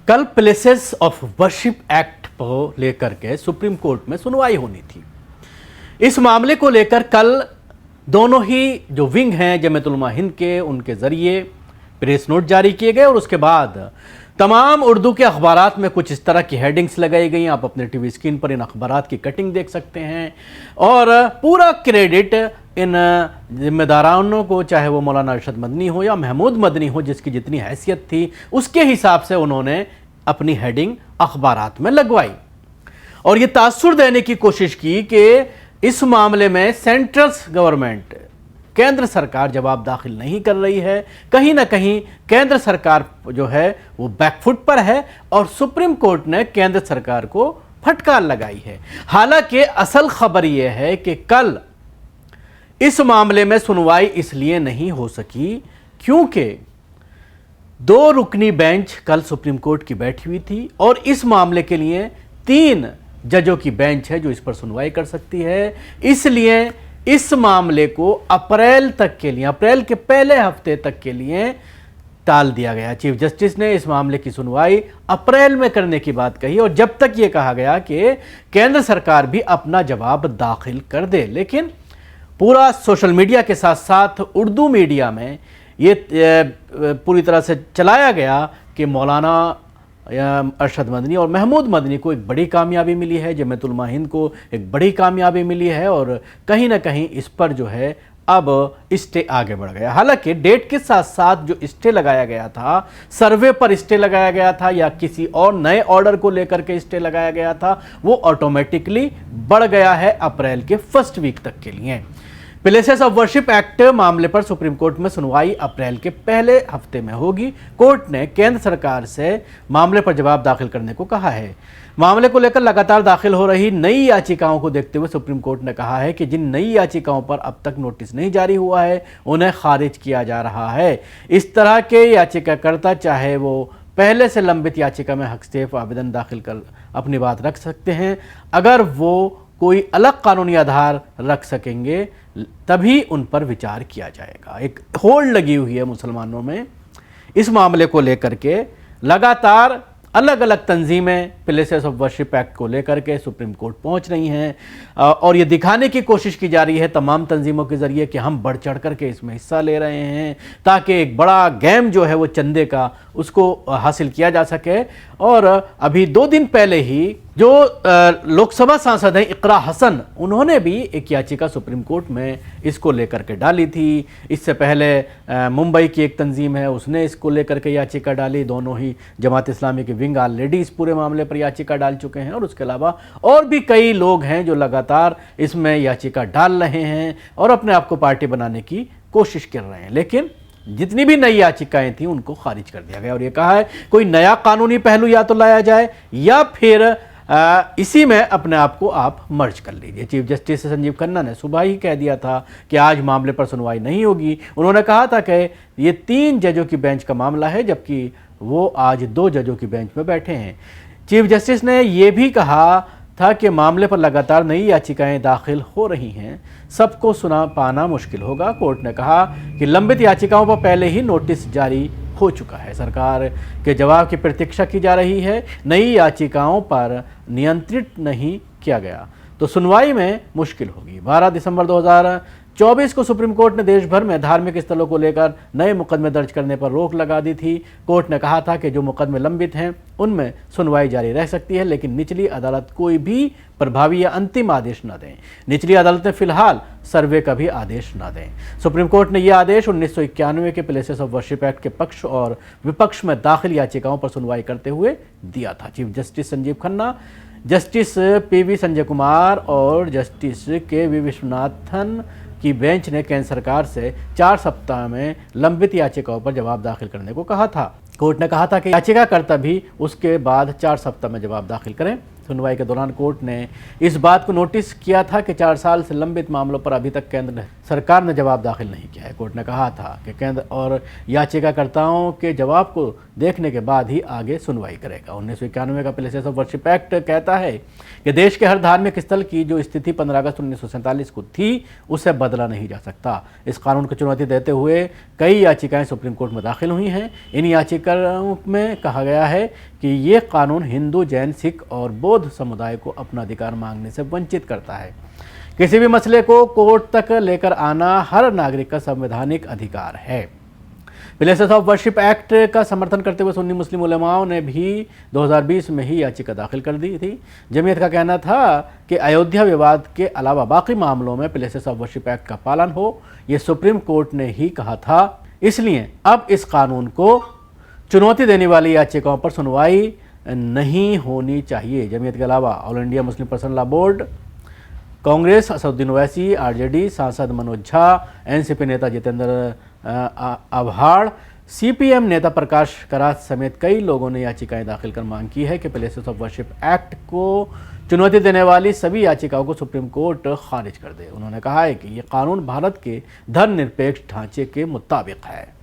कल places of worship act को लेकर के सुप्रीम कोर्ट में सुनवाई होनी थी। इस मामले को लेकर कल दोनों ही जो विंग हैं जमीयत उलमा हिंद के, उनके जरिए प्रेस नोट जारी किए गए और उसके बाद तमाम उर्दू के अखबारात में कुछ इस तरह की हेडिंग्स लगाई गई। आप अपने टीवी स्क्रीन पर इन अखबारात की कटिंग देख सकते हैं और पूरा क्रेडिट इन जिम्मेदारानों को, चाहे वो मौलाना अरशद मदनी हो या महमूद मदनी हो, जिसकी जितनी हैसियत थी उसके हिसाब से उन्होंने अपनी हेडिंग अखबारात में लगवाई और ये तासुर देने की कोशिश की कि इस मामले में सेंट्रल गवर्नमेंट, केंद्र सरकार जवाब दाखिल नहीं कर रही है। कहीं ना कहीं केंद्र सरकार जो है वो बैकफुट पर है और सुप्रीम कोर्ट ने केंद्र सरकार को फटकार लगाई है। हालांकि असल खबर यह है कि कल इस मामले में सुनवाई इसलिए नहीं हो सकी क्योंकि 2 रुकनी बेंच कल सुप्रीम कोर्ट की बैठी हुई थी और इस मामले के लिए 3 जजों की बेंच है जो इस पर सुनवाई कर सकती है। इसलिए इस मामले को अप्रैल तक के लिए, अप्रैल के पहले हफ्ते तक के लिए टाल दिया गया। चीफ जस्टिस ने इस मामले की सुनवाई अप्रैल में करने की बात कही और जब तक यह कहा गया कि केंद्र सरकार भी अपना जवाब दाखिल कर दे। लेकिन पूरा सोशल मीडिया के साथ साथ उर्दू मीडिया में ये पूरी तरह से चलाया गया कि मौलाना अरशद मदनी और महमूद मदनी को एक बड़ी कामयाबी मिली है, जमीयत उलमा हिंद को एक बड़ी कामयाबी मिली है और कहीं ना कहीं इस पर जो है अब स्टे आगे बढ़ गया। हालांकि डेट के साथ साथ जो स्टे लगाया गया था, सर्वे पर स्टे लगाया गया था या किसी और नए ऑर्डर को लेकर के स्टे लगाया गया था, वो ऑटोमेटिकली बढ़ गया है अप्रैल के फर्स्ट वीक तक के लिए। प्लेसेस ऑफ वर्शिप एक्ट मामले पर सुप्रीम कोर्ट में सुनवाई अप्रैल के पहले हफ्ते में होगी। कोर्ट ने केंद्र सरकार से मामले पर जवाब दाखिल करने को कहा है। मामले को लेकर लगातार दाखिल हो रही नई याचिकाओं को देखते हुए सुप्रीम कोर्ट ने कहा है कि जिन नई याचिकाओं पर अब तक नोटिस नहीं जारी हुआ है उन्हें खारिज किया जा रहा है। इस तरह के याचिकाकर्ता चाहे वो पहले से लंबित याचिका में हस्तक्षेप आवेदन दाखिल कर अपनी बात रख सकते हैं। अगर वो कोई अलग कानूनी आधार रख सकेंगे तभी उन पर विचार किया जाएगा। एक होल्ड लगी हुई है मुसलमानों में इस मामले को लेकर के। लगातार अलग अलग तंजीमें प्लेसेस ऑफ वर्शिप एक्ट को लेकर के सुप्रीम कोर्ट पहुंच रही हैं और ये दिखाने की कोशिश की जा रही है तमाम तंजीमों के जरिए कि हम बढ़ चढ़ करके इसमें हिस्सा ले रहे हैं ताकि एक बड़ा गेम जो है वो चंदे का उसको हासिल किया जा सके। और अभी 2 दिन पहले ही जो लोकसभा सांसद हैं इकरा हसन, उन्होंने भी एक याचिका सुप्रीम कोर्ट में इसको लेकर के डाली थी। इससे पहले मुंबई की एक तंजीम है, उसने इसको लेकर के याचिका डाली। दोनों ही जमात इस्लामी के विंग ऑलरेडी इस पूरे मामले पर याचिका डाल चुके हैं और उसके अलावा और भी कई लोग हैं जो लगातार इसमें याचिका डाल रहे हैं और अपने आप को पार्टी बनाने की कोशिश कर रहे हैं। लेकिन जितनी भी नई याचिकाएं थी उनको खारिज कर दिया गया और ये कहा है कोई नया कानूनी पहलू या तो लाया जाए या फिर इसी में अपने आप को आप मर्ज कर लीजिए। चीफ जस्टिस संजीव खन्ना ने सुबह ही कह दिया था कि आज मामले पर सुनवाई नहीं होगी। उन्होंने कहा था कि ये 3 जजों की बेंच का मामला है जबकि वो आज 2 जजों की बेंच में बैठे हैं। चीफ जस्टिस ने यह भी कहा था कि मामले पर लगातार नई याचिकाएं दाखिल हो रही हैं, सबको सुना पाना मुश्किल होगा। कोर्ट ने कहा कि लंबित याचिकाओं पर पहले ही नोटिस जारी हो चुका है, सरकार के जवाब की प्रतीक्षा की जा रही है। नई याचिकाओं पर नियंत्रित नहीं किया गया तो सुनवाई में मुश्किल होगी। 12 दिसंबर 2024 को सुप्रीम कोर्ट ने देश भर में धार्मिक स्थलों को लेकर नए मुकदमे दर्ज करने पर रोक लगा दी थी। कोर्ट ने कहा था कि जो मुकदमे लंबित हैं उनमें सुनवाई जारी रह सकती है लेकिन निचली अदालत कोई भी प्रभावी या अंतिम आदेश न दें। निचली अदालतें फिलहाल सर्वे का भी आदेश न दें। सुप्रीम कोर्ट ने यह आदेश 1991 के प्लेसेस ऑफ वर्शिप एक्ट के पक्ष और विपक्ष में दाखिल याचिकाओं पर सुनवाई करते हुए दिया था। Chief justice Sanjeev Khanna, justice PV Sanjay Kumar और जस्टिस KV विश्वनाथन की बेंच ने केंद्र सरकार से 4 सप्ताह में लंबित याचिकाओं पर जवाब दाखिल करने को कहा था। कोर्ट ने कहा था कि याचिकाकर्ता भी उसके बाद 4 सप्ताह में जवाब दाखिल करें। सुनवाई के दौरान कोर्ट ने इस बात को नोटिस किया था कि 4 साल से लंबित मामलों पर अभी तक केंद्र सरकार ने जवाब दाखिल नहीं किया है। कोर्ट ने कहा था कि केंद्र और याचिकाकर्ताओं के जवाब को देखने के बाद ही आगे सुनवाई करेगा। 1991 का प्लेसेस ऑफ वर्शिप एक्ट कहता है कि देश के हर धार्मिक स्थल की जो स्थिति 15 अगस्त 1947 को थी उसे बदला नहीं जा सकता। इस कानून को चुनौती देते हुए कई याचिकाएं सुप्रीम कोर्ट में दाखिल हुई हैं। इन याचिकाओं में कहा गया है कि ये कानून हिंदू, जैन, सिख और बौद्ध समुदाय को अपना अधिकार मांगने से वंचित करता है। किसी भी मसले को कोर्ट तक लेकर आना हर नागरिक का संवैधानिक अधिकार है। प्लेसेस ऑफ वर्शिप एक्ट का समर्थन करते हुए सुन्नी मुस्लिम उलेमाओं ने भी 2020 में ही याचिका दाखिल कर दी थी। जमीयत का कहना था कि अयोध्या विवाद के अलावा बाकी मामलों में प्लेसेस ऑफ वर्शिप एक्ट का पालन हो, ये सुप्रीम कोर्ट ने ही कहा था। इसलिए अब इस कानून को चुनौती देने वाली याचिकाओं पर सुनवाई नहीं होनी चाहिए। जमीयत के अलावा all India Muslim personal law board, Congress, Asaduddin Owaisi, RJD सांसद मनोज झा, एनसीपी नेता जितेंद्र आव्हाड, सीपीएम नेता प्रकाश करात समेत कई लोगों ने याचिकाएं दाखिल कर मांग की है कि प्लेसेस ऑफ वर्शिप एक्ट को चुनौती देने वाली सभी याचिकाओं को सुप्रीम कोर्ट खारिज कर दे। उन्होंने कहा है कि ये कानून भारत के धर्मनिरपेक्ष ढांचे के मुताबिक है।